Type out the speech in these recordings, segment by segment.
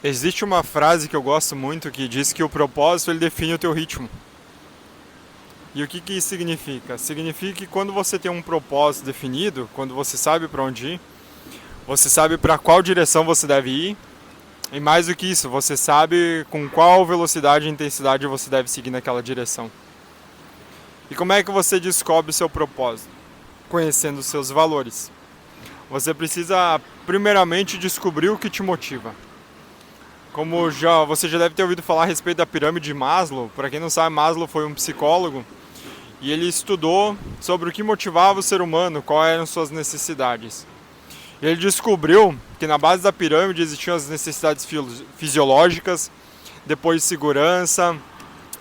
Existe uma frase que eu gosto muito que diz que o propósito ele define o teu ritmo. E o que que isso significa? Significa que quando você tem um propósito definido, quando você sabe para onde ir, você sabe para qual direção você deve ir, e mais do que isso, você sabe com qual velocidade e intensidade você deve seguir naquela direção. E como é que você descobre o seu propósito? Conhecendo os seus valores. Você precisa primeiramente descobrir o que te motiva. Como você já deve ter ouvido falar a respeito da pirâmide de Maslow. Para quem não sabe, Maslow foi um psicólogo e ele estudou sobre o que motivava o ser humano, quais eram suas necessidades. E ele descobriu que na base da pirâmide existiam as necessidades fisiológicas, depois segurança,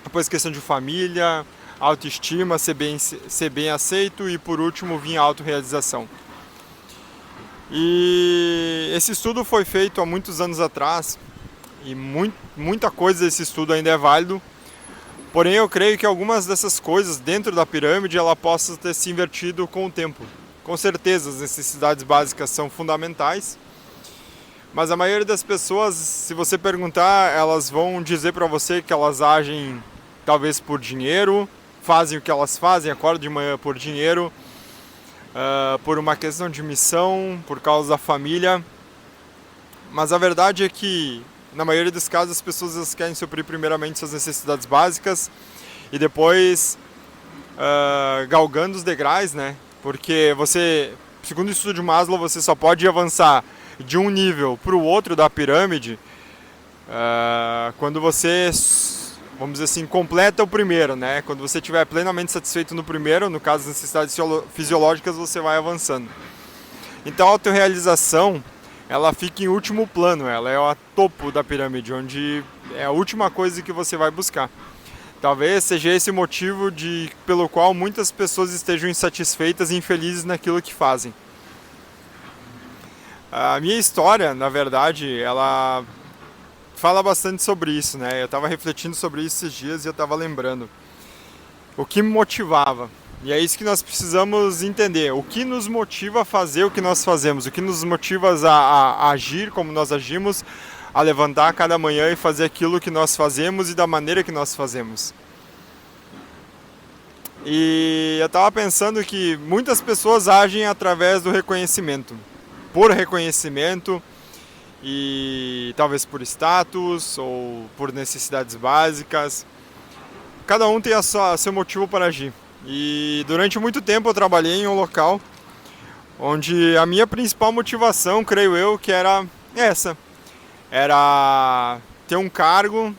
depois questão de família, autoestima, ser bem aceito e por último vinha a autorrealização. E esse estudo foi feito há muitos anos atrás e muita coisa desse estudo ainda é válido. Porém, eu creio que algumas dessas coisas dentro da pirâmide ela possa ter se invertido com o tempo. Com certeza, as necessidades básicas são fundamentais, mas a maioria das pessoas, se você perguntar, elas vão dizer para você que elas agem talvez por dinheiro, fazem o que elas fazem, acordam de manhã por dinheiro, por uma questão de missão, por causa da família. Mas a verdade é que na maioria dos casos as pessoas querem suprir primeiramente suas necessidades básicas e depois galgando os degraus, né? Porque você, segundo o estudo de Maslow, você só pode avançar de um nível para o outro da pirâmide quando você, vamos dizer assim, completa o primeiro, né? Quando você estiver plenamente satisfeito no primeiro, no caso das necessidades fisiológicas, você vai avançando. Então a autorrealização ela fica em último plano, ela é o topo da pirâmide, onde é a última coisa que você vai buscar. Talvez seja esse o motivo pelo qual muitas pessoas estejam insatisfeitas e infelizes naquilo que fazem. A minha história, na verdade, ela fala bastante sobre isso, né? Eu estava refletindo sobre isso esses dias e eu estava lembrando o que me motivava. E é isso que nós precisamos entender. O que nos motiva a fazer o que nós fazemos? O que nos motiva a agir como nós agimos? A levantar cada manhã e fazer aquilo que nós fazemos e da maneira que nós fazemos. E eu estava pensando que muitas pessoas agem através do reconhecimento. Por reconhecimento e talvez por status ou por necessidades básicas. Cada um tem seu motivo para agir. E durante muito tempo eu trabalhei em um local onde a minha principal motivação, creio eu, que era essa. Era ter um cargo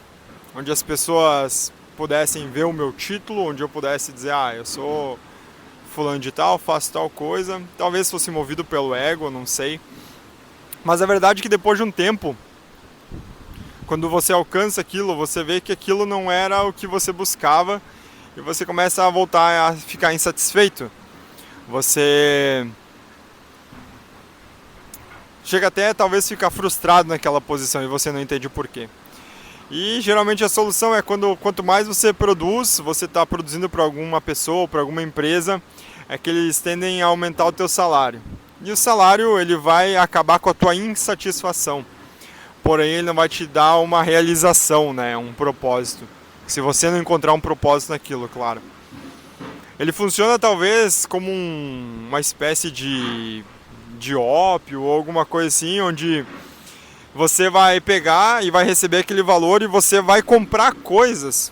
onde as pessoas pudessem ver o meu título, onde eu pudesse dizer, eu sou fulano de tal, faço tal coisa. Talvez fosse movido pelo ego, não sei. Mas a verdade é que depois de um tempo, quando você alcança aquilo, você vê que aquilo não era o que você buscava e você começa a voltar a ficar insatisfeito. Você chega até talvez ficar frustrado naquela posição e você não entende o porquê. E geralmente a solução é quanto mais você produz, você está produzindo para alguma pessoa, para alguma empresa, é que eles tendem a aumentar o teu salário. E o salário ele vai acabar com a tua insatisfação. Porém ele não vai te dar uma realização, né, um propósito. Se você não encontrar um propósito naquilo, claro. Ele funciona talvez como uma espécie de ópio ou alguma coisa assim, onde você vai pegar e vai receber aquele valor e você vai comprar coisas.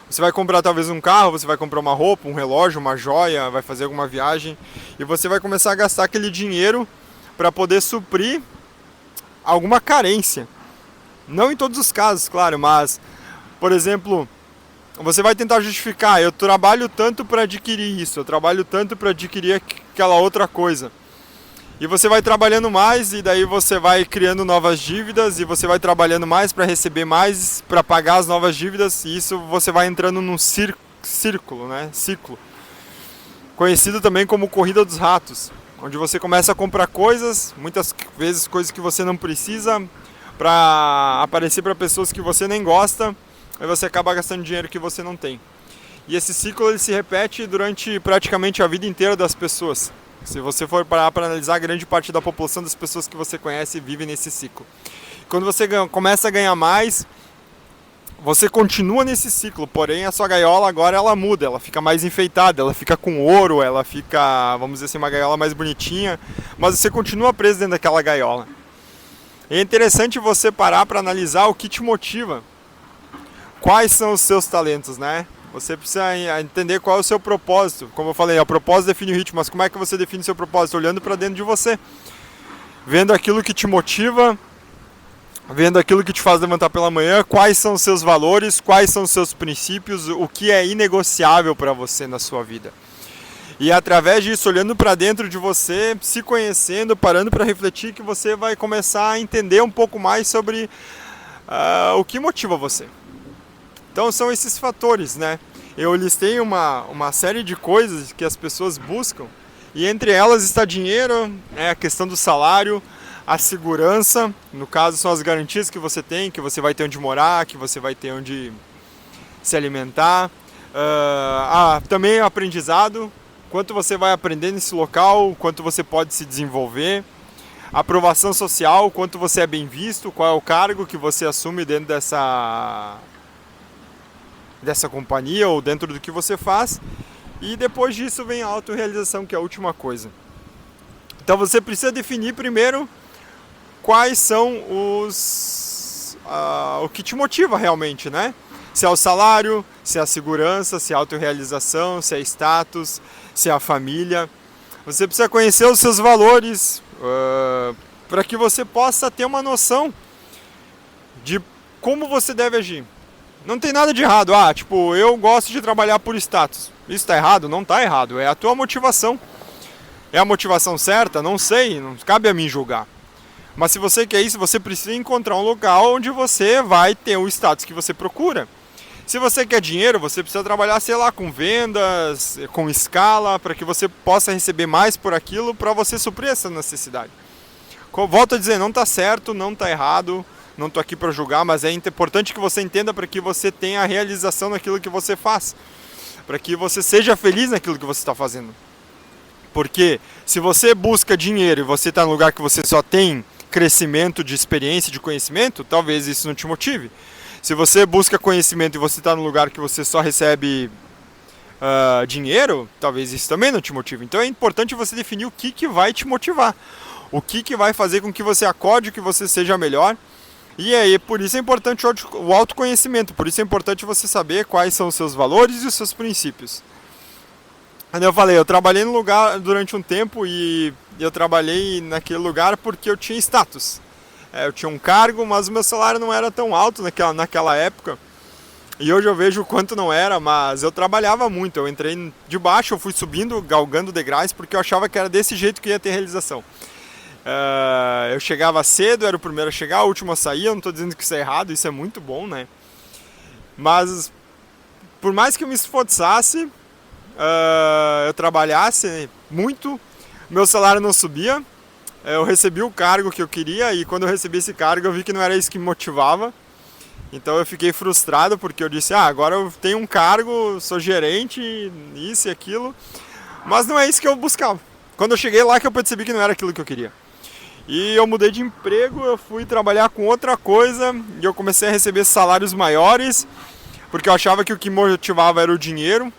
Você vai comprar talvez um carro, você vai comprar uma roupa, um relógio, uma joia, vai fazer alguma viagem e você vai começar a gastar aquele dinheiro para poder suprir alguma carência. Não em todos os casos, claro, mas, por exemplo, você vai tentar justificar, eu trabalho tanto para adquirir isso, eu trabalho tanto para adquirir aquela outra coisa. E você vai trabalhando mais e daí você vai criando novas dívidas e você vai trabalhando mais para receber mais, para pagar as novas dívidas e isso você vai entrando num círculo, né? Ciclo. Conhecido também como corrida dos ratos, onde você começa a comprar coisas, muitas vezes coisas que você não precisa, para aparecer para pessoas que você nem gosta, e você acaba gastando dinheiro que você não tem. E esse ciclo ele se repete durante praticamente a vida inteira das pessoas. Se você for parar para analisar, grande parte da população das pessoas que você conhece vive nesse ciclo. Quando você começa a ganhar mais, você continua nesse ciclo, porém a sua gaiola agora ela muda, ela fica mais enfeitada, ela fica com ouro, ela fica, vamos dizer assim, uma gaiola mais bonitinha, mas você continua preso dentro daquela gaiola. É interessante você parar para analisar o que te motiva, quais são os seus talentos, né? Você precisa entender qual é o seu propósito. Como eu falei, o propósito define o ritmo, mas como é que você define o seu propósito? Olhando para dentro de você, vendo aquilo que te motiva, vendo aquilo que te faz levantar pela manhã, quais são os seus valores, quais são os seus princípios, o que é inegociável para você na sua vida. E através disso, olhando para dentro de você, se conhecendo, parando para refletir, que você vai começar a entender um pouco mais sobre o que motiva você. Então são esses fatores, né? Eu listei uma série de coisas que as pessoas buscam, e entre elas está dinheiro, a questão do salário, a segurança, no caso são as garantias que você tem, que você vai ter onde morar, que você vai ter onde se alimentar. Também o aprendizado, quanto você vai aprender nesse local, quanto você pode se desenvolver. Aprovação social, quanto você é bem visto, qual é o cargo que você assume dentro dessa companhia ou dentro do que você faz. E depois disso vem a autorrealização, que é a última coisa. Então você precisa definir primeiro quais são o que te motiva realmente, né? Se é o salário, se é a segurança, se é a autorrealização, se é status, se é a família. Você precisa conhecer os seus valores para que você possa ter uma noção de como você deve agir. Não tem nada de errado. Eu gosto de trabalhar por status. Isso está errado? Não está errado. É a tua motivação. É a motivação certa? Não sei. Não cabe a mim julgar. Mas se você quer isso, você precisa encontrar um local onde você vai ter o status que você procura. Se você quer dinheiro, você precisa trabalhar, sei lá, com vendas, com escala, para que você possa receber mais por aquilo, para você suprir essa necessidade. Volto a dizer, não está certo, não está errado. Não estou aqui para julgar, mas é importante que você entenda para que você tenha a realização naquilo que você faz. Para que você seja feliz naquilo que você está fazendo. Porque se você busca dinheiro e você está num lugar que você só tem crescimento de experiência, de conhecimento, talvez isso não te motive. Se você busca conhecimento e você está num lugar que você só recebe dinheiro, talvez isso também não te motive. Então é importante você definir o que vai te motivar. O que vai fazer com que você acorde, que você seja melhor. E aí, por isso é importante o autoconhecimento, por isso é importante você saber quais são os seus valores e os seus princípios. Como eu falei, eu trabalhei no lugar durante um tempo e eu trabalhei naquele lugar porque eu tinha status. Eu tinha um cargo, mas o meu salário não era tão alto naquela época. E hoje eu vejo o quanto não era, mas eu trabalhava muito. Eu entrei de baixo, eu fui subindo, galgando degraus, porque eu achava que era desse jeito que ia ter realização. Eu chegava cedo, era o primeiro a chegar, o último a sair. Eu não estou dizendo que isso é errado, isso é muito bom, né? Mas por mais que eu me esforçasse, eu trabalhasse muito, meu salário não subia. Eu recebi o cargo que eu queria e quando eu recebi esse cargo eu vi que não era isso que me motivava. Então eu fiquei frustrado porque eu disse, agora eu tenho um cargo, sou gerente, isso e aquilo, mas não é isso que eu buscava. Quando eu cheguei lá que eu percebi que não era aquilo que eu queria. E eu mudei de emprego, eu fui trabalhar com outra coisa e eu comecei a receber salários maiores, porque eu achava que o que me motivava era o dinheiro.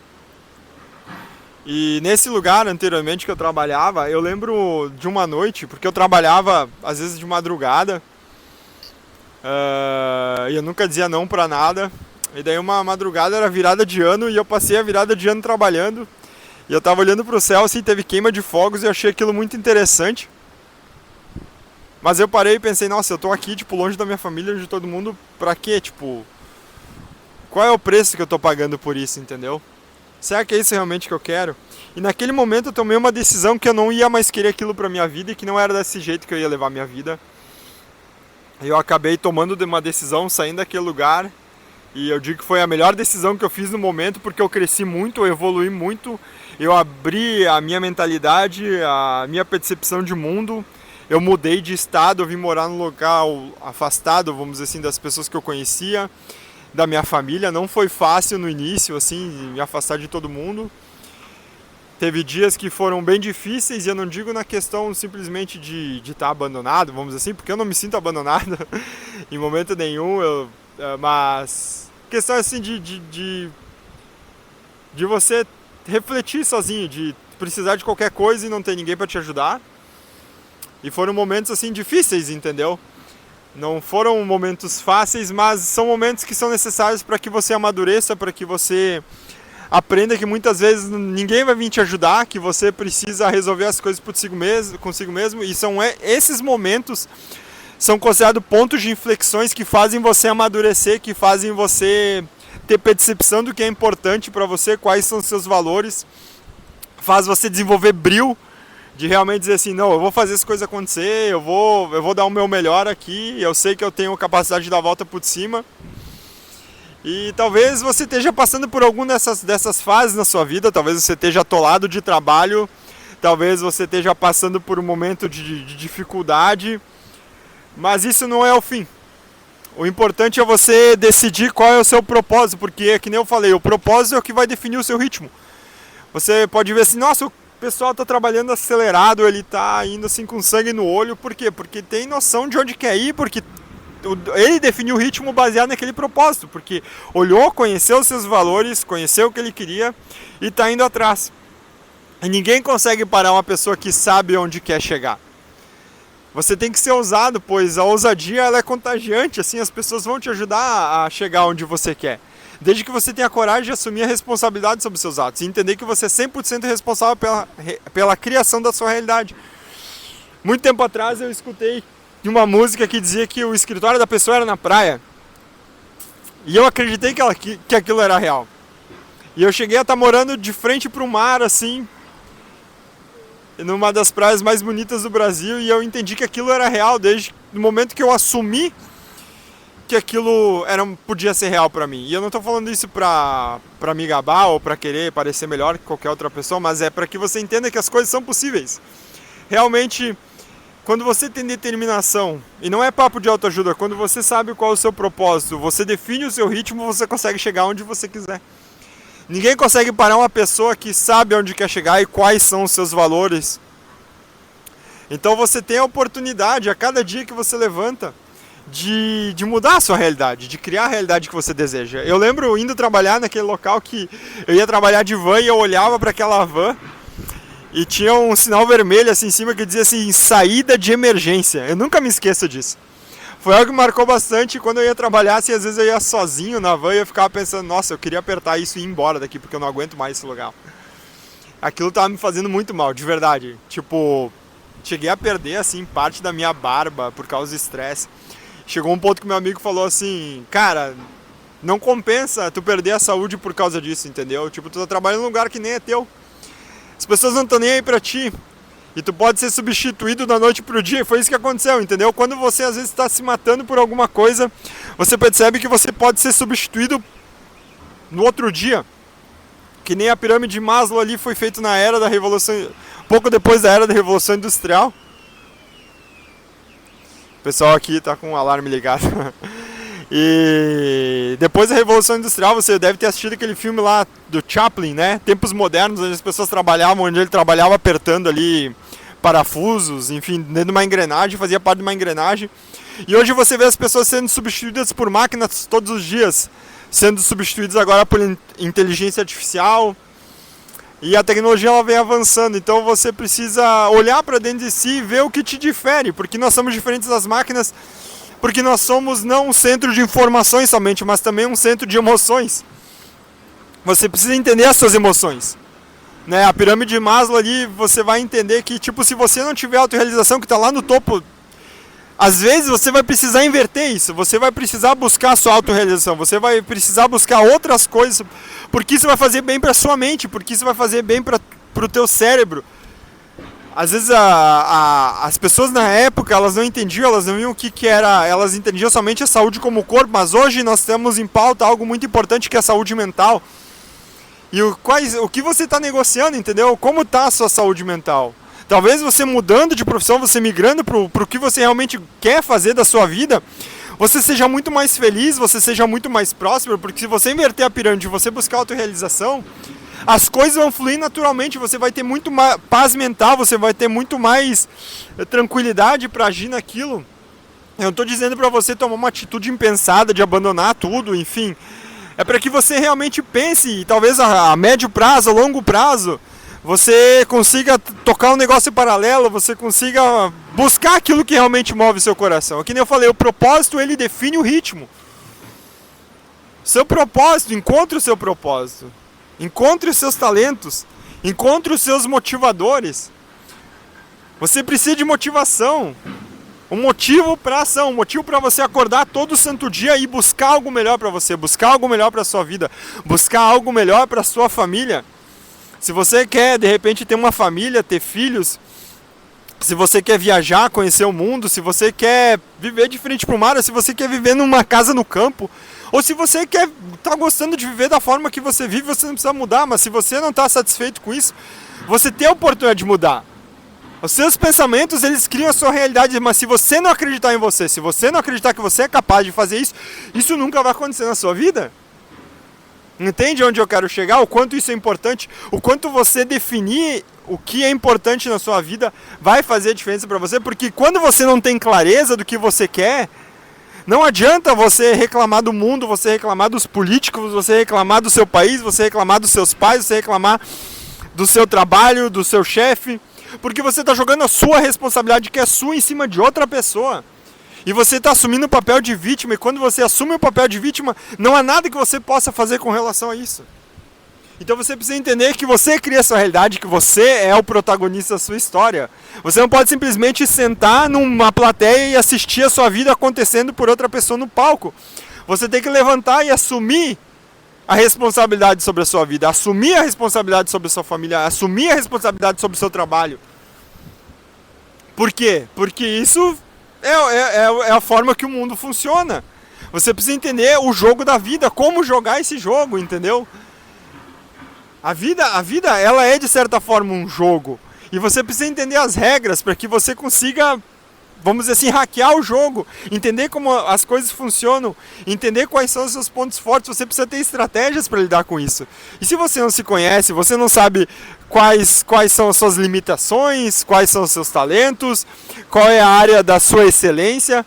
E nesse lugar anteriormente que eu trabalhava, eu lembro de uma noite, porque eu trabalhava às vezes de madrugada, e eu nunca dizia não pra nada. E daí uma madrugada era virada de ano e eu passei a virada de ano trabalhando. E eu tava olhando pro céu, assim, teve queima de fogos e eu achei aquilo muito interessante. Mas eu parei e pensei, nossa, eu tô aqui, tipo, longe da minha família, longe de todo mundo, pra quê? Tipo, qual é o preço que eu tô pagando por isso, entendeu? Será que é isso realmente que eu quero? E naquele momento eu tomei uma decisão que eu não ia mais querer aquilo pra minha vida e que não era desse jeito que eu ia levar a minha vida. Eu acabei tomando uma decisão, saindo daquele lugar, e eu digo que foi a melhor decisão que eu fiz no momento, porque eu cresci muito, eu evolui muito, eu abri a minha mentalidade, a minha percepção de mundo, eu mudei de estado, eu vim morar num local afastado, vamos dizer assim, das pessoas que eu conhecia, da minha família. Não foi fácil no início, assim, me afastar de todo mundo. Teve dias que foram bem difíceis, e eu não digo na questão simplesmente de estar abandonado, vamos dizer assim, porque eu não me sinto abandonado em momento nenhum, mas questão assim de você refletir sozinho, de precisar de qualquer coisa e não ter ninguém para te ajudar. E foram momentos assim difíceis, entendeu? Não foram momentos fáceis, mas são momentos que são necessários para que você amadureça, para que você aprenda que muitas vezes ninguém vai vir te ajudar, que você precisa resolver as coisas consigo mesmo, e são esses momentos são considerados pontos de inflexões que fazem você amadurecer, que fazem você ter percepção do que é importante para você, quais são os seus valores, faz você desenvolver brio de realmente dizer assim, não, eu vou fazer as coisas acontecer, eu vou dar o meu melhor aqui, eu sei que eu tenho capacidade de dar a volta por cima. E talvez você esteja passando por alguma dessas fases na sua vida, talvez você esteja atolado de trabalho, talvez você esteja passando por um momento de dificuldade, mas isso não é o fim. O importante é você decidir qual é o seu propósito, porque, que nem eu falei, o propósito é o que vai definir o seu ritmo. Você pode ver assim, nossa, o pessoal está trabalhando acelerado, ele está indo assim com sangue no olho, por quê? Porque tem noção de onde quer ir, porque ele definiu o ritmo baseado naquele propósito, porque olhou, conheceu os seus valores, conheceu o que ele queria e está indo atrás. E ninguém consegue parar uma pessoa que sabe onde quer chegar. Você tem que ser ousado, pois a ousadia ela é contagiante, assim as pessoas vão te ajudar a chegar onde você quer. Desde que você tenha coragem de assumir a responsabilidade sobre os seus atos e entender que você é 100% responsável pela criação da sua realidade. Muito tempo atrás eu escutei de uma música que dizia que o escritório da pessoa era na praia. E eu acreditei que aquilo era real. E eu cheguei a estar morando de frente para o mar, assim, numa das praias mais bonitas do Brasil, e eu entendi que aquilo era real desde o momento que eu assumi que aquilo podia ser real para mim. E eu não estou falando isso para me gabar ou para querer parecer melhor que qualquer outra pessoa, mas é para que você entenda que as coisas são possíveis. Realmente, quando você tem determinação, e não é papo de autoajuda, quando você sabe qual é o seu propósito, você define o seu ritmo, você consegue chegar onde você quiser. Ninguém consegue parar uma pessoa que sabe onde quer chegar e quais são os seus valores. Então você tem a oportunidade, a cada dia que você levanta, de mudar a sua realidade, de criar a realidade que você deseja. Eu lembro indo trabalhar naquele local que eu ia trabalhar de van e eu olhava para aquela van e tinha um sinal vermelho assim em cima que dizia assim, saída de emergência. Eu nunca me esqueço disso. Foi algo que marcou bastante. Quando eu ia trabalhar, assim, às vezes eu ia sozinho na van e eu ficava pensando, nossa, eu queria apertar isso e ir embora daqui, porque eu não aguento mais esse lugar. Aquilo tava me fazendo muito mal, de verdade. Tipo, cheguei a perder, assim, parte da minha barba por causa do estresse. Chegou um ponto que meu amigo falou assim, cara, não compensa tu perder a saúde por causa disso, entendeu? Tipo, tu tá trabalhando num lugar que nem é teu. As pessoas não estão nem aí pra ti. E tu pode ser substituído da noite pro dia. E foi isso que aconteceu, entendeu? Quando você às vezes está se matando por alguma coisa, você percebe que você pode ser substituído no outro dia. Que nem a pirâmide de Maslow ali foi feito na era da Revolução, pouco depois da era da Revolução Industrial. O pessoal aqui tá com o alarme ligado. E depois da Revolução Industrial, você deve ter assistido aquele filme lá do Chaplin, né? Tempos Modernos, onde as pessoas trabalhavam, onde ele trabalhava apertando ali parafusos, enfim, dentro de uma engrenagem, fazia parte de uma engrenagem. E hoje você vê as pessoas sendo substituídas por máquinas todos os dias, sendo substituídas agora por inteligência artificial. E a tecnologia ela vem avançando, então você precisa olhar para dentro de si e ver o que te difere, porque nós somos diferentes das máquinas. Porque nós somos não um centro de informações somente, mas também um centro de emoções. Você precisa entender essas emoções. Né? A pirâmide de Maslow ali, você vai entender que, tipo, se você não tiver autorrealização, que está lá no topo, às vezes você vai precisar inverter isso. Você vai precisar buscar a sua autorrealização. Você vai precisar buscar outras coisas, porque isso vai fazer bem para a sua mente, porque isso vai fazer bem para o teu cérebro. Às vezes as pessoas na época, elas não entendiam, elas não viam o que era, elas entendiam somente a saúde como corpo, mas hoje nós temos em pauta algo muito importante que é a saúde mental. E o que você está negociando, entendeu? Como está a sua saúde mental? Talvez você mudando de profissão, você migrando para o que você realmente quer fazer da sua vida, você seja muito mais feliz, você seja muito mais próspero, porque se você inverter a pirâmide e você buscar a autorrealização, as coisas vão fluir naturalmente, você vai ter muito mais paz mental, você vai ter muito mais tranquilidade para agir naquilo. Eu não estou dizendo para você tomar uma atitude impensada de abandonar tudo, enfim. É para que você realmente pense, e talvez a médio prazo, a longo prazo, você consiga tocar um negócio paralelo, você consiga buscar aquilo que realmente move seu coração. É que nem eu falei, o propósito ele define o ritmo. Seu propósito, encontre o seu propósito. Encontre os seus talentos. Encontre os seus motivadores. Você precisa de motivação. Um motivo para ação, um motivo para você acordar todo santo dia e buscar algo melhor para você, buscar algo melhor para sua vida, buscar algo melhor para sua família. Se você quer, de repente, ter uma família, ter filhos, se você quer viajar, conhecer o mundo, se você quer viver de frente para o mar, se você quer viver numa casa no campo, ou se você quer tá gostando de viver da forma que você vive, você não precisa mudar, mas se você não está satisfeito com isso, você tem a oportunidade de mudar. Os seus pensamentos, eles criam a sua realidade, mas se você não acreditar em você, se você não acreditar que você é capaz de fazer isso, isso nunca vai acontecer na sua vida. Entende onde eu quero chegar? O quanto isso é importante, o quanto você definir o que é importante na sua vida vai fazer diferença para você, porque quando você não tem clareza do que você quer, não adianta você reclamar do mundo, você reclamar dos políticos, você reclamar do seu país, você reclamar dos seus pais, você reclamar do seu trabalho, do seu chefe, porque você está jogando a sua responsabilidade, que é sua, em cima de outra pessoa. E você está assumindo o papel de vítima, e quando você assume o papel de vítima, não há nada que você possa fazer com relação a isso. Então você precisa entender que você cria a sua realidade, que você é o protagonista da sua história. Você não pode simplesmente sentar numa plateia e assistir a sua vida acontecendo por outra pessoa no palco. Você tem que levantar e assumir a responsabilidade sobre a sua vida, assumir a responsabilidade sobre a sua família, assumir a responsabilidade sobre o seu trabalho. Por quê? Porque isso é a forma que o mundo funciona. Você precisa entender o jogo da vida, como jogar esse jogo, entendeu? A vida, ela é de certa forma um jogo. E você precisa entender as regras para que você consiga, vamos dizer assim, hackear o jogo, entender como as coisas funcionam, entender quais são os seus pontos fortes. Você precisa ter estratégias para lidar com isso. E se você não se conhece, você não sabe quais são as suas limitações, quais são os seus talentos, qual é a área da sua excelência,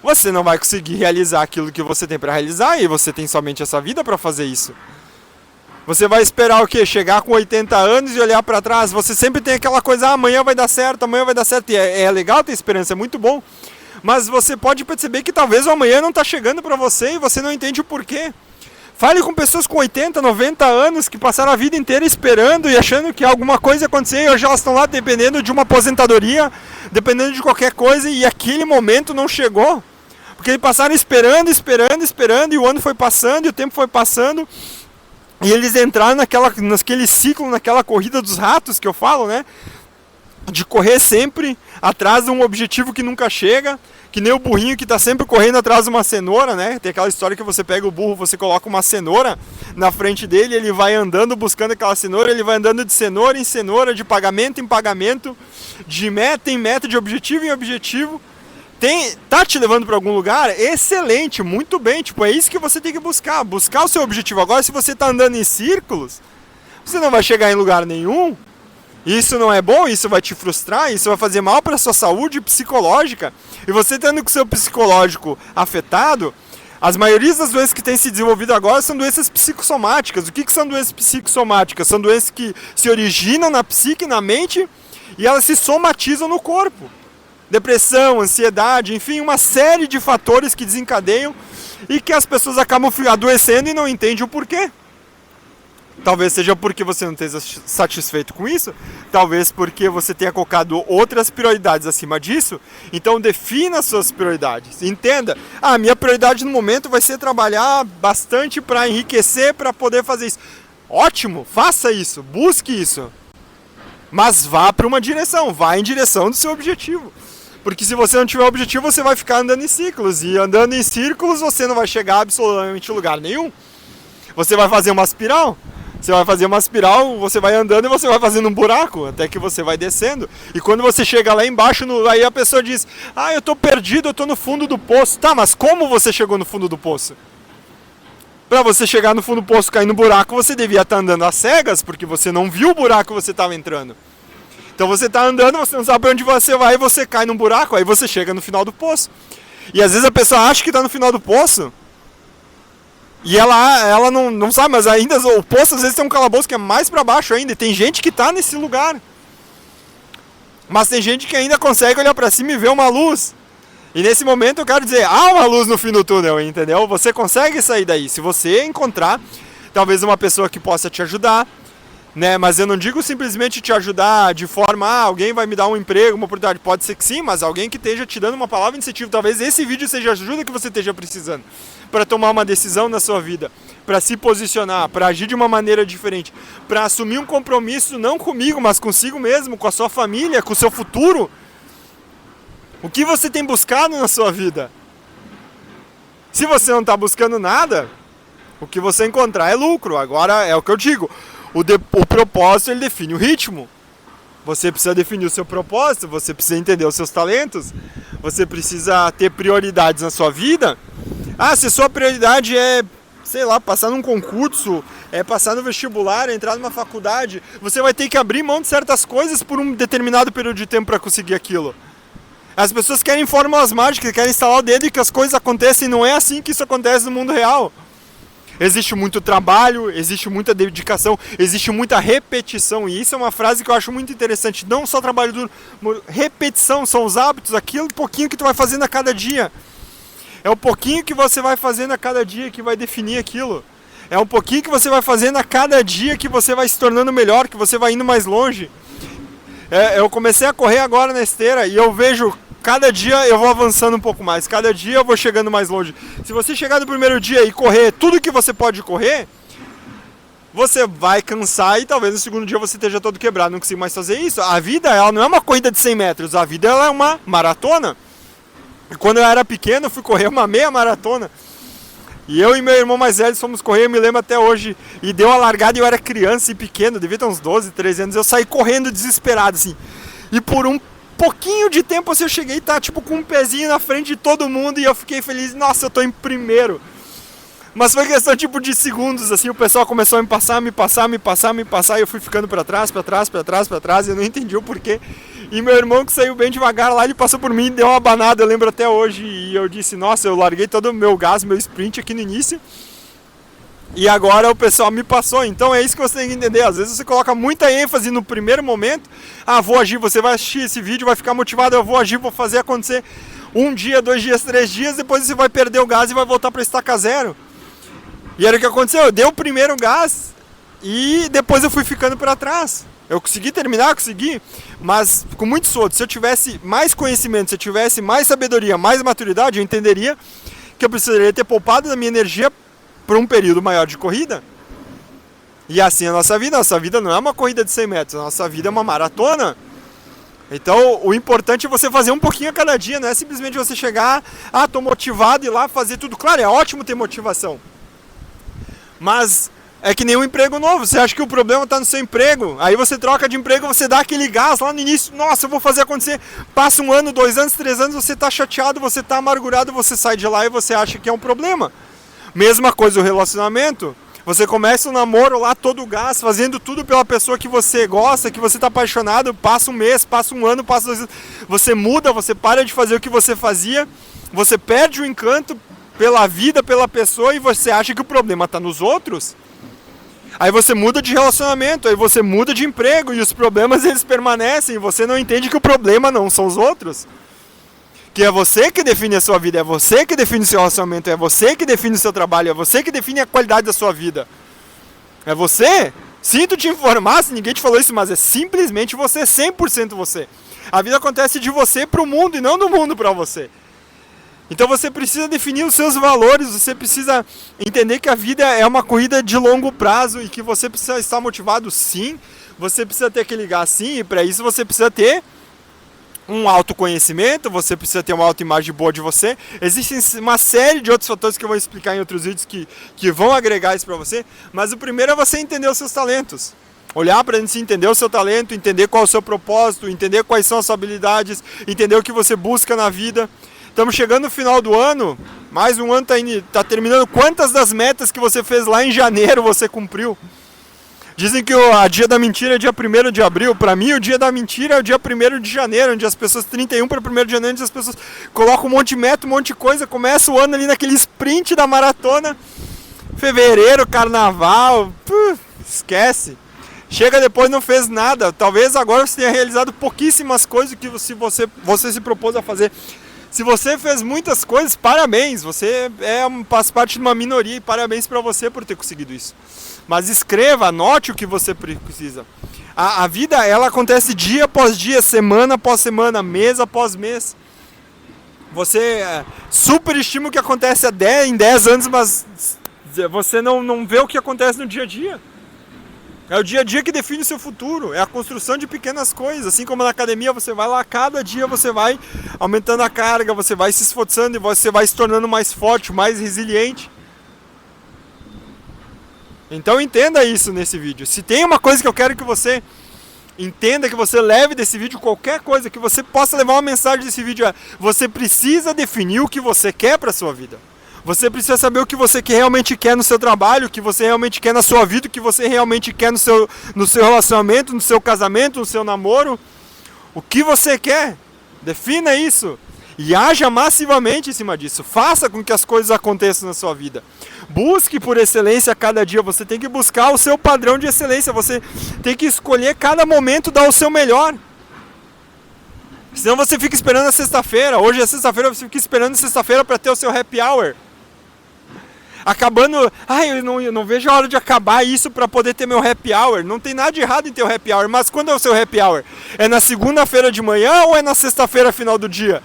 você não vai conseguir realizar aquilo que você tem para realizar, e você tem somente essa vida para fazer isso. Você vai esperar o quê? Chegar com 80 anos e olhar para trás. Você sempre tem aquela coisa, amanhã vai dar certo, amanhã vai dar certo. E é legal ter esperança, é muito bom. Mas você pode perceber que talvez o amanhã não está chegando para você e você não entende o porquê. Fale com pessoas com 80, 90 anos que passaram a vida inteira esperando e achando que alguma coisa ia acontecer, e hoje elas estão lá dependendo de uma aposentadoria, dependendo de qualquer coisa, e aquele momento não chegou. Porque eles passaram esperando, e o ano foi passando, e o tempo foi passando. E eles entraram naquele ciclo, naquela corrida dos ratos que eu falo, né? De correr sempre atrás de um objetivo que nunca chega, que nem o burrinho que está sempre correndo atrás de uma cenoura, né? Tem aquela história que você pega o burro, você coloca uma cenoura na frente dele, ele vai andando buscando aquela cenoura, ele vai andando de cenoura em cenoura, de pagamento em pagamento, de meta em meta, de objetivo em objetivo. Tá te levando para algum lugar? Excelente, muito bem, tipo, é isso que você tem que buscar o seu objetivo. Agora, se você tá andando em círculos, você não vai chegar em lugar nenhum. Isso não é bom, isso vai te frustrar, isso vai fazer mal para sua saúde psicológica. E você tendo com o seu psicológico afetado, as maiorias das doenças que têm se desenvolvido agora são doenças psicossomáticas. O que são doenças psicossomáticas? São doenças que se originam na psique, na mente, e elas se somatizam no corpo. Depressão, ansiedade, enfim, uma série de fatores que desencadeiam e que as pessoas acabam adoecendo e não entendem o porquê. Talvez seja porque você não esteja satisfeito com isso, talvez porque você tenha colocado outras prioridades acima disso. Então defina as suas prioridades, entenda, a minha prioridade no momento vai ser trabalhar bastante para enriquecer, para poder fazer isso. Ótimo, faça isso, busque isso, mas vá para uma direção, vá em direção do seu objetivo. Porque se você não tiver objetivo, você vai ficar andando em círculos. E andando em círculos, você não vai chegar absolutamente em lugar nenhum. Você vai fazer uma espiral. Você vai andando e você vai fazendo um buraco, até que você vai descendo. E quando você chega lá embaixo, aí a pessoa diz, eu tô perdido, eu tô no fundo do poço. Tá, mas como você chegou no fundo do poço? Para você chegar no fundo do poço, cair no buraco, você devia estar andando às cegas, porque você não viu o buraco que você estava entrando. Então você está andando, você não sabe para onde você vai, e você cai num buraco, aí você chega no final do poço. E às vezes a pessoa acha que está no final do poço, e ela não sabe, mas ainda o poço às vezes tem um calabouço que é mais para baixo ainda, e tem gente que está nesse lugar. Mas tem gente que ainda consegue olhar para cima e ver uma luz. E nesse momento eu quero dizer, há uma luz no fim do túnel, entendeu? Você consegue sair daí, se você encontrar talvez uma pessoa que possa te ajudar, né? Mas eu não digo simplesmente te ajudar de forma, alguém vai me dar um emprego, uma oportunidade. Pode ser que sim, mas alguém que esteja te dando uma palavra de incentivo. Talvez esse vídeo seja a ajuda que você esteja precisando para tomar uma decisão na sua vida, para se posicionar, para agir de uma maneira diferente, para assumir um compromisso não comigo, mas consigo mesmo, com a sua família, com o seu futuro. O que você tem buscado na sua vida? Se você não está buscando nada, o que você encontrar é lucro. Agora é o que eu digo, o propósito ele define o ritmo. Você precisa definir o seu propósito, você precisa entender os seus talentos, você precisa ter prioridades na sua vida. Se a sua prioridade é, sei lá, passar num concurso, é passar no vestibular, entrar numa faculdade, você vai ter que abrir mão de certas coisas por um determinado período de tempo para conseguir aquilo. As pessoas querem fórmulas mágicas, querem instalar o dedo e que as coisas acontecem, não é assim que isso acontece no mundo real. Existe muito trabalho, existe muita dedicação, existe muita repetição, e isso é uma frase que eu acho muito interessante. Não só trabalho duro, repetição, são os hábitos, aquilo pouquinho que tu vai fazendo a cada dia. É o pouquinho que você vai fazendo a cada dia que vai definir aquilo. É um pouquinho que você vai fazendo a cada dia que você vai se tornando melhor, que você vai indo mais longe. Eu comecei a correr agora na esteira e eu vejo, cada dia eu vou avançando um pouco mais, cada dia eu vou chegando mais longe. Se você chegar no primeiro dia e correr tudo que você pode correr, você vai cansar e talvez no segundo dia você esteja todo quebrado, não consiga mais fazer isso. A vida ela não é uma corrida de 100 metros, a vida ela é uma maratona. E quando eu era pequeno eu fui correr uma meia maratona. E eu e meu irmão mais velho fomos correr, eu me lembro até hoje, e deu uma largada e eu era criança e pequeno, devia ter uns 12, 13 anos, eu saí correndo desesperado assim. E por um pouquinho de tempo assim, eu cheguei e tá tipo com um pezinho na frente de todo mundo e eu fiquei feliz, nossa, eu tô em primeiro. Mas foi questão tipo de segundos, assim, o pessoal começou a me passar, e eu fui ficando pra trás, e eu não entendi o porquê. E meu irmão que saiu bem devagar lá, ele passou por mim e deu uma banada, eu lembro até hoje, e eu disse, nossa, eu larguei todo o meu gás, meu sprint aqui no início, e agora o pessoal me passou. Então é isso que você tem que entender, às vezes você coloca muita ênfase no primeiro momento, vou agir, você vai assistir esse vídeo, vai ficar motivado, eu vou agir, vou fazer acontecer, 1 dia, 2 dias, 3 dias, depois você vai perder o gás e vai voltar pra estaca zero. E era o que aconteceu, eu dei o primeiro gás e depois eu fui ficando para trás. Eu consegui terminar, mas com muito solto. Se eu tivesse mais conhecimento, se eu tivesse mais sabedoria, mais maturidade, eu entenderia que eu precisaria ter poupado da minha energia por um período maior de corrida. E assim a nossa vida não é uma corrida de 100 metros, a nossa vida é uma maratona. Então o importante é você fazer um pouquinho a cada dia, não é simplesmente você chegar, tô motivado e ir lá fazer tudo. Claro, é ótimo ter motivação. Mas é que nem um emprego novo, você acha que o problema está no seu emprego, aí você troca de emprego, você dá aquele gás lá no início, nossa, eu vou fazer acontecer, passa 1 ano, 2 anos, 3 anos, você está chateado, você está amargurado, você sai de lá e você acha que é um problema. Mesma coisa o relacionamento, você começa um namoro lá todo o gás, fazendo tudo pela pessoa que você gosta, que você está apaixonado, passa 1 mês, passa 1 ano, passa 2 anos, você muda, você para de fazer o que você fazia, você perde o encanto pela vida, pela pessoa, e você acha que o problema está nos outros. Aí você muda de relacionamento, aí você muda de emprego, e os problemas eles permanecem, e você não entende que o problema não são os outros. Que é você que define a sua vida, é você que define o seu relacionamento, é você que define o seu trabalho, é você que define a qualidade da sua vida. É você? Sinto te informar, se ninguém te falou isso, mas é simplesmente você, 100% você. A vida acontece de você para o mundo e não do mundo para você. Então você precisa definir os seus valores, você precisa entender que a vida é uma corrida de longo prazo e que você precisa estar motivado sim, você precisa ter aquele gás sim, e para isso você precisa ter um autoconhecimento, você precisa ter uma autoimagem boa de você. Existem uma série de outros fatores que eu vou explicar em outros vídeos que vão agregar isso para você, mas o primeiro é você entender os seus talentos. Olhar para dentro, entender o seu talento, entender qual é o seu propósito, entender quais são as suas habilidades, entender o que você busca na vida. Estamos chegando no final do ano Mais um ano tá terminando. Quantas das metas que você fez lá em janeiro você cumpriu? Dizem que o dia da mentira é dia 1º de abril. Pra mim, o dia da mentira é o dia 1º de janeiro, onde as pessoas, 31 para 1º de janeiro, onde as pessoas colocam um monte de meta, um monte de coisa, começa o ano ali naquele sprint da maratona. Fevereiro, carnaval, esquece. Chega depois, não fez nada. Talvez agora você tenha realizado pouquíssimas coisas que você se propôs a fazer. Se você fez muitas coisas, parabéns. Você faz parte de uma minoria e parabéns para você por ter conseguido isso. Mas escreva, anote o que você precisa. A vida, ela acontece dia após dia, semana após semana, mês após mês. Você superestima o que acontece em 10 anos, mas você não vê o que acontece no dia a dia. É o dia a dia que define o seu futuro. É a construção de pequenas coisas. Assim como na academia, você vai lá, cada dia você vai aumentando a carga, você vai se esforçando e você vai se tornando mais forte, mais resiliente. Então entenda isso nesse vídeo. Se tem uma coisa que eu quero que você entenda, que você leve desse vídeo, qualquer coisa, que você possa levar uma mensagem desse vídeo, você precisa definir o que você quer para a sua vida. Você precisa saber o que você realmente quer no seu trabalho, o que você realmente quer na sua vida, o que você realmente quer no seu relacionamento, no seu casamento, no seu namoro. O que você quer? Defina isso. E haja massivamente em cima disso. Faça com que as coisas aconteçam na sua vida. Busque por excelência a cada dia. Você tem que buscar o seu padrão de excelência. Você tem que escolher cada momento, dar o seu melhor. Senão você fica esperando a sexta-feira. Hoje é sexta-feira, você fica esperando a sexta-feira para ter o seu happy hour. Acabando, eu não vejo a hora de acabar isso para poder ter meu happy hour. Não tem nada de errado em ter o happy hour, mas quando é o seu happy hour? É na segunda-feira de manhã ou é na sexta-feira final do dia?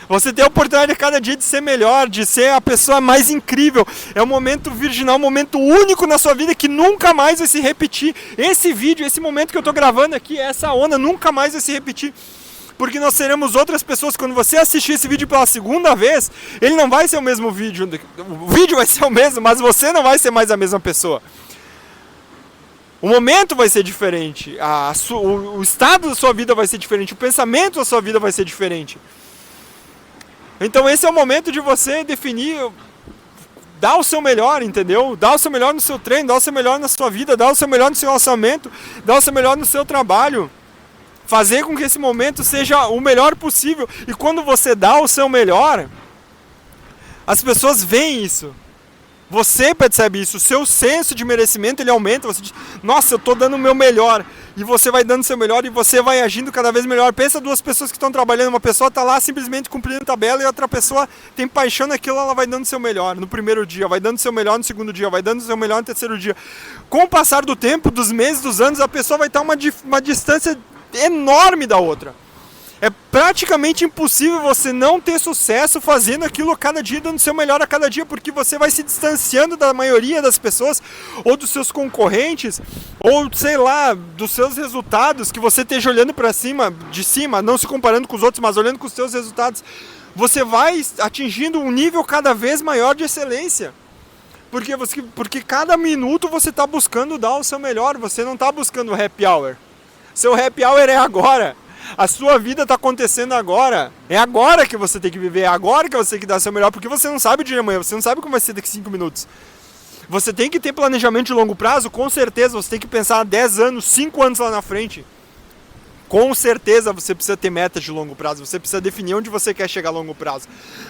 Você tem a oportunidade a cada dia de ser melhor, de ser a pessoa mais incrível. É um momento virginal, um momento único na sua vida que nunca mais vai se repetir. Esse vídeo, esse momento que eu estou gravando aqui, essa onda nunca mais vai se repetir. Porque nós seremos outras pessoas. Quando você assistir esse vídeo pela segunda vez, ele não vai ser o mesmo vídeo. O vídeo vai ser o mesmo, mas você não vai ser mais a mesma pessoa. O momento vai ser diferente. O estado da sua vida vai ser diferente. O pensamento da sua vida vai ser diferente. Então esse é o momento de você definir, dar o seu melhor, entendeu? Dar o seu melhor no seu treino, dar o seu melhor na sua vida, dar o seu melhor no seu relacionamento, dar o seu melhor no seu trabalho. Fazer com que esse momento seja o melhor possível. E quando você dá o seu melhor, as pessoas veem isso. Você percebe isso. O seu senso de merecimento, ele aumenta. Você diz, nossa, eu estou dando o meu melhor. E você vai dando o seu melhor e você vai agindo cada vez melhor. Pensa duas pessoas que estão trabalhando. Uma pessoa está lá simplesmente cumprindo a tabela e outra pessoa tem paixão naquilo, ela vai dando o seu melhor no primeiro dia, vai dando o seu melhor no segundo dia, vai dando o seu melhor no terceiro dia. Com o passar do tempo, dos meses, dos anos, a pessoa vai estar uma distância enorme da outra. É praticamente impossível você não ter sucesso fazendo aquilo a cada dia, dando o seu melhor a cada dia, porque você vai se distanciando da maioria das pessoas, ou dos seus concorrentes, ou sei lá, dos seus resultados, que você esteja olhando para cima, de cima, não se comparando com os outros, mas olhando com os seus resultados. Você vai atingindo um nível cada vez maior de excelência. Porque cada minuto você está buscando dar o seu melhor, você não está buscando o happy hour. Seu happy hour é agora. A sua vida está acontecendo agora. É agora que você tem que viver. É agora que você tem que dar o seu melhor. Porque você não sabe o dia de amanhã. Você não sabe como vai ser daqui 5 minutos. Você tem que ter planejamento de longo prazo. Com certeza você tem que pensar 10 anos, 5 anos lá na frente. Com certeza você precisa ter metas de longo prazo. Você precisa definir onde você quer chegar a longo prazo.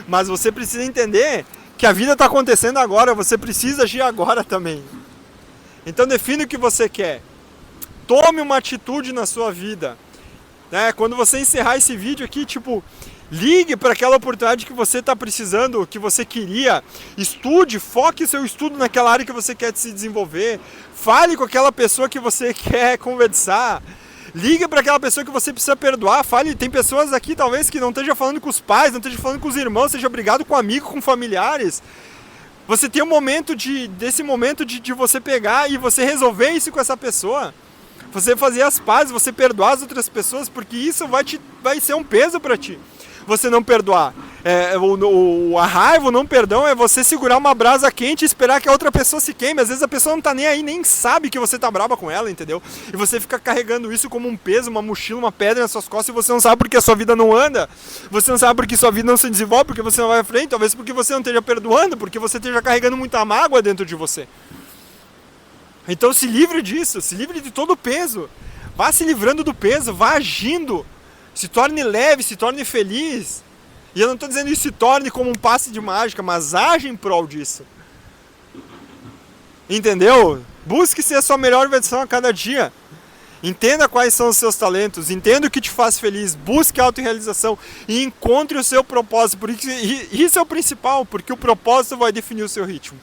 Mas você precisa entender que a vida está acontecendo agora. Você precisa agir agora também. Então define o que você quer. Tome uma atitude na sua vida. Quando você encerrar esse vídeo aqui, ligue para aquela oportunidade que você está precisando, que você queria. Estude, foque seu estudo naquela área que você quer se desenvolver. Fale com aquela pessoa que você quer conversar. Ligue para aquela pessoa que você precisa perdoar. Fale, tem pessoas aqui talvez que não esteja falando com os pais, não esteja falando com os irmãos, seja brigado com amigos, com familiares. Você tem desse momento de você pegar e você resolver isso com essa pessoa. Você fazer as pazes, você perdoar as outras pessoas, porque isso vai ser um peso para ti. Você não perdoar. A raiva, o não perdão é você segurar uma brasa quente e esperar que a outra pessoa se queime. Às vezes a pessoa não tá nem aí, nem sabe que você tá brava com ela, entendeu? E você fica carregando isso como um peso, uma mochila, uma pedra nas suas costas, e você não sabe porque a sua vida não anda. Você não sabe porque sua vida não se desenvolve, porque você não vai à frente, talvez porque você não esteja perdoando, porque você esteja carregando muita mágoa dentro de você. Então se livre disso, se livre de todo o peso. Vá se livrando do peso, vá agindo. Se torne leve, se torne feliz. E eu não estou dizendo isso se torne como um passe de mágica, mas age em prol disso. Entendeu? Busque ser a sua melhor versão a cada dia. Entenda quais são os seus talentos, entenda o que te faz feliz, busque a autorrealização e encontre o seu propósito. Porque isso é o principal, porque o propósito vai definir o seu ritmo.